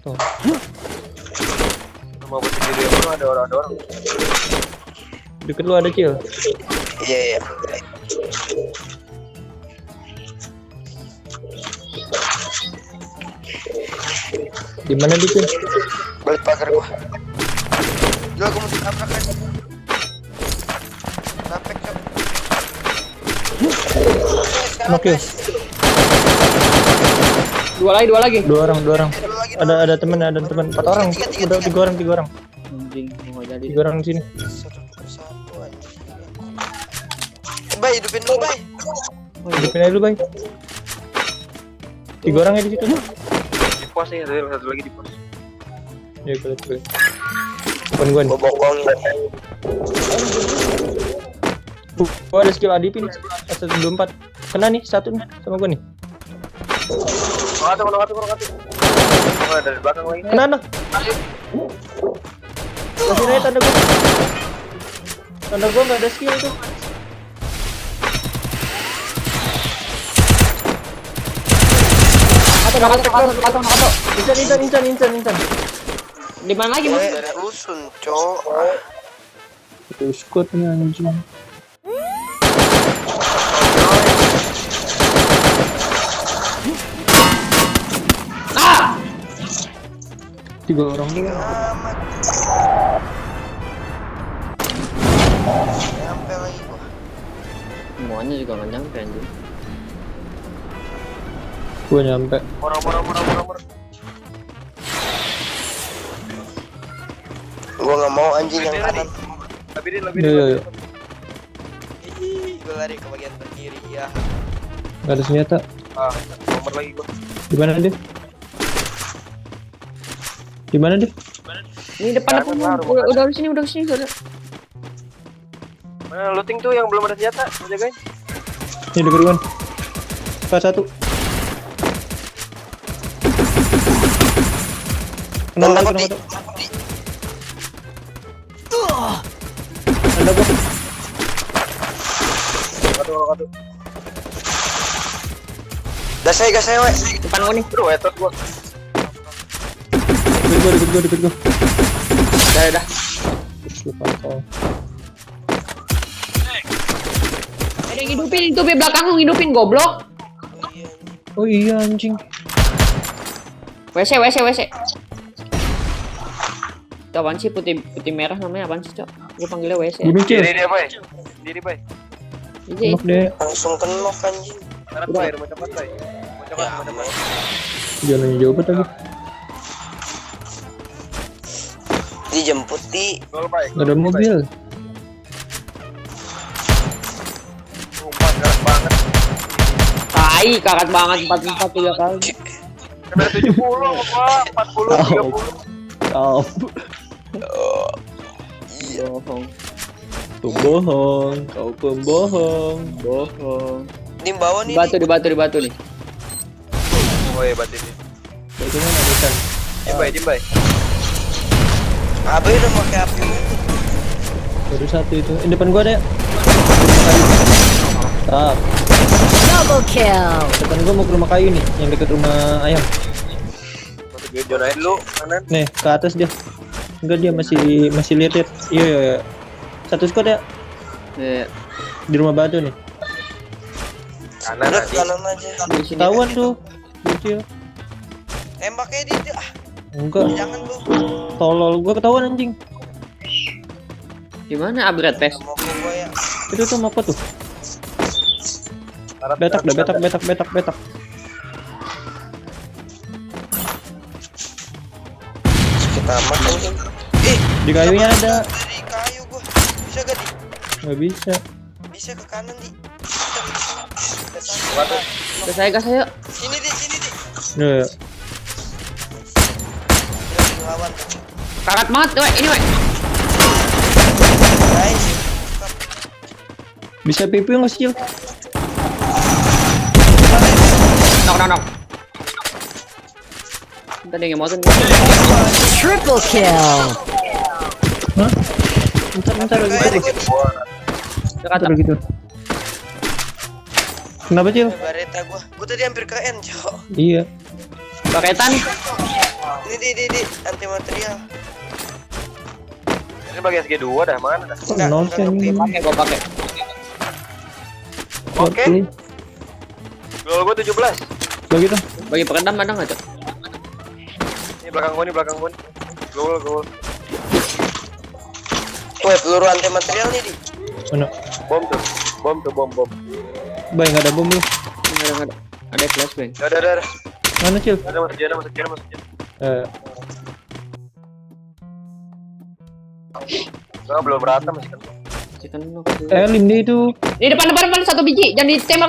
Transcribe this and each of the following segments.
motor. Mau buat diri lu ada orang. Deket lu ada Cil. Iya. Di mana dia Cil? Balik pagar gua. Gua mau ditabrak kan. Napek kan. Oke. Dua lagi. Dua orang. Ada temen 4 orang. Udah 3 orang. Anjing, mau nggak jadi. 3 orang di sini. Satu anjing. Bay, hidupin lu, Bay. Hidupin aja dulu, Bay. 3 orang ya di situ. Di pos nih, ada satu lagi di pos. Ya, boleh. Bukan gua nih. Gua bokongin. Gua ada skill ADP nih. 124. Kena nih satu nih sama gua nih. Kurang dari belakang lagi. Kena anak. Kasih aja tanda gua. Tanda gua nggak ada skill itu. Kato. Incan. Di mana lagi, Mas? Dari rusun, cok. Itu squad nih anjing. Ah! 3 orang doang. Amat. Nyampe lagi gua. Semuanya juga nggak nyampe anjing. Gua nyampe. Orang. Gua nggak mau anjing yang kanan. Lebih. Iya. Ih, gua lari ke bagian kiri ya. Gak ada senjata. Nomor lagi gua. Di mana dia? Ini depan. Udah di sini. Udah. Mana looting tuh yang belum ada senjata, lu jagain. Ini dekat gua. K1. Kena Takut di. Ada gua. Katu. Gas saya, we. Depan gua nih. Bro, headshot gua. Deket gua. Udah. Lupa kau. Ada yang hidupin itu di belakang lu hidupin goblok. Oh iya anjing. WC. Itu apaan sih putih merah namanya apaan sih, Cok? Gua panggilnya WC. Bunuh Cil. Diri dia, Bay. Diri, Bay. Ini Knock deh. Langsung kenok anjing. Karena Bay, mau cepat, Bay. Mau cepat. Jalannya jauh banget lagi. Dijemput di. Gol, Bay. Gak ada mobil. Sumpah, galak banget. tai, karat banget 44 3 kali. Kena 70 apa 40 30. Tahu. Iya. Bohong. Pembohong, kau pembohong. Bohong. Di bawah nih. Di batu nih. Woi, batin ini. Itu kan ada kan. Dim bay. Abai udah pakai api. Baru satu itu. Depan gua ada ya. Tap. Double kill. Depan gua mau ke rumah kayu nih, yang dekat rumah ayam. Masuk ke zona dulu, kanan. Nih, ke atas dia. Enggak, dia masih lihat. Iya. Satu squad ya Iya. di rumah batu nih. Kanan Udah nanti. kanan aja. Di sini. Tawan tuh. Kecil. Tembaknya di Enggak, jangan lu. tolol gua ketahuan anjing. Di mana upgrade tes? Mau ke gua ya. Itu tuh apa tuh? Betak. Kita amat anjing. Di kayunya ada. Dari kayu gua. Bisa gak di? Nggak bisa. Bisa ke kanan di. Gas saya. Sini di. Nah, Lawan. Karat banget, weh. Ini, weh. Guys. bisa PP nggak sih? Knock. Bentar dia ngemotin. Triple kill. Hah? Bentar gitu. Kata. Gitu. Kenapa Cil? Bareta gua. Gua tadi hampir ke N, Cok. Iya. Paketan. Ini anti material. Ini bagian SG2 dah, mana dah? Kok Enggak, nol bukan sih Nopi. ini? Pakai gua pakai. Oke. Gol gua 17. Bagi tuh. Bagi peredam ada nggak, Cok? Ini belakang gua nih, belakang gua nih. Gol. Weh, peluru anti material nih, Di. Mana? Bom tuh. Bom. Bay nggak ada bom lu. Nggak ada. Ada flashbang. Ada. Mana Cil? Ada masuk jalan. Gua belum rata masih kan. Chicken knock. Lim dia itu. Di depan satu biji. Jangan ditembak.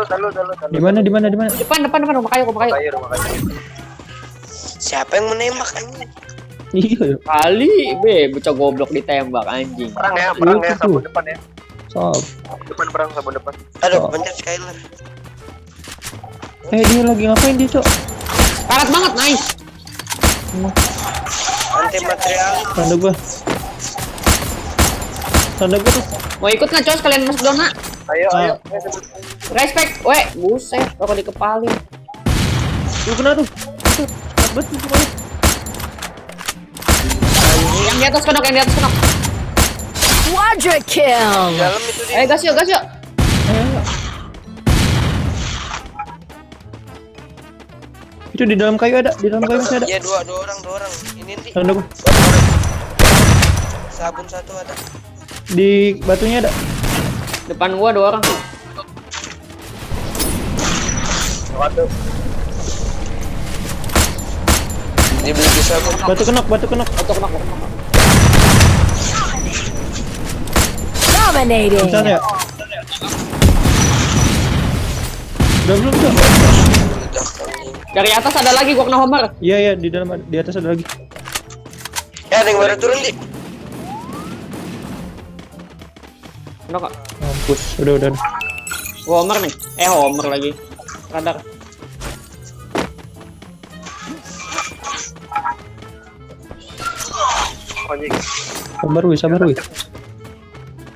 Talu. Di mana? Depan rumah kayu. Rumah kayu. Siapa yang menembak anjing? Iya. Kali bocah goblok ditembak anjing. Perang ya, Iya, sabun tuh. depan ya. Sob. Depan perang sabun depan. Aduh, Oh. pencet Skyler. Dia lagi ngapain dia, Cok? Karat banget, nice. Anti material. Tanda gua tuh. Mau ikut nggak, Cok? Kalian masuk zona. Ayo. Respect. Weh, buset. Kok dikepalin. Lu kena tuh. Itu. Hebat tuh semuanya. Yang di atas kenok. Quadra kill. Dalam itu dia. Ayo gas yuk. Ayo. Itu di dalam kayu ada. Masih ada. Iya, dua orang. Ini nih. Tanda gua. Sabun satu ada. Di batunya ada. Depan gua 2 orang. Waduh. Dibeli di sabun. Batu kenok. Auto kenok. Dominating. Bisa ya? Udah belum tuh? Meledak anjing. Dari atas ada lagi gua kena homer. Iya, di atas ada lagi. Ya, ada yang baru turun, Di. Kenok kok. Mampus. Udah. Gua homer nih. Homer lagi. Radar. Anjing. Sabar wih.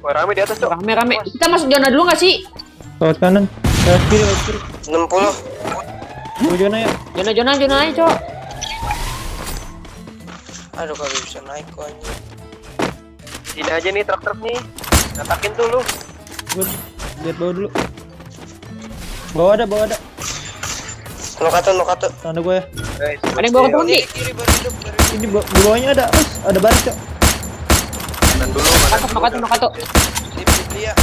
Wah, rame di atas, Cok. Rame. Kita masuk zona dulu nggak sih? Lewat kanan. Lewat kiri. 60. Mau zona ya? Zona aja, Cok. Aduh, kagak bisa naik kok anjing. Sini aja nih truk nih. Ngatakin tuh lu. Gua lihat bawah dulu. Bawah ada. Nokato. Tanda gua ya. Guys, Ada yang bawa ke Ini Di. di kiri baru hidup. Ini di bawahnya ada. Ada baris, Cok. kanan dulu. Nokato. Dibeli ya.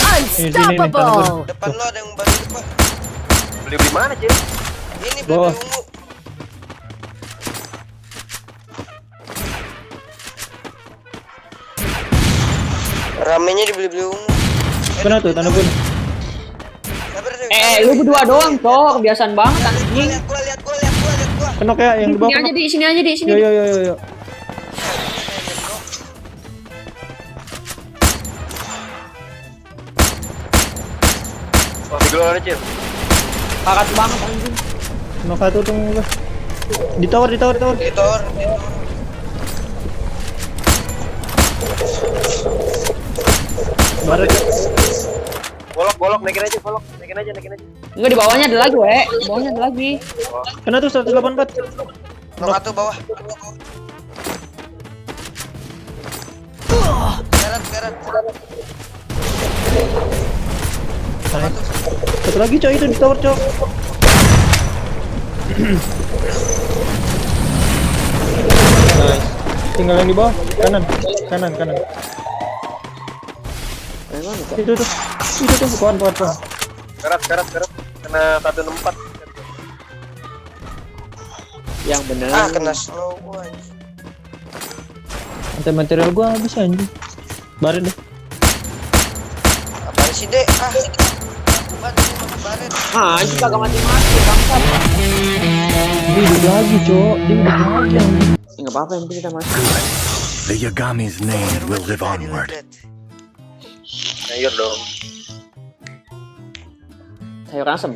Unstoppable. Depan lo ada yang baru hidup, Pak. Beli mana, Cil? Ini Bawah. beli ungu. Ramenya dibeli ungu. Kena tuh, tanda gua. Sabar deh. Lu berdua doang, Cok. Kebiasaan banget anjing. Lihat gua. Kenok ya, yang di bawah. Sini aja di sini. Yo. Oh, di gelar Cil. Karat banget anjing. Kenok satu tuh gua. Di tower. Editor. Barat. Golok, naikin aja. Enggak, di bawahnya ada lagi, Di bawahnya ada lagi. Kena tuh 184. Nokato bawah. Garat. Satu lagi, Cok, itu di tower, Cok. Nice. Tinggal yang di bawah. Kanan. Itu tuh. Pohon. Karat. Kena 164. Yang bener. Kena slow gua anjing. Anti material gua habis anjing. Baret deh. Apaan sih, Dek? Baret. Anjing kagak mati-mati, bangsat. Dia udah lagi, Cok. Enggak apa-apa, yang penting kita masuk. The Yagami's name will live onward. Sayur dong. Sayur asem.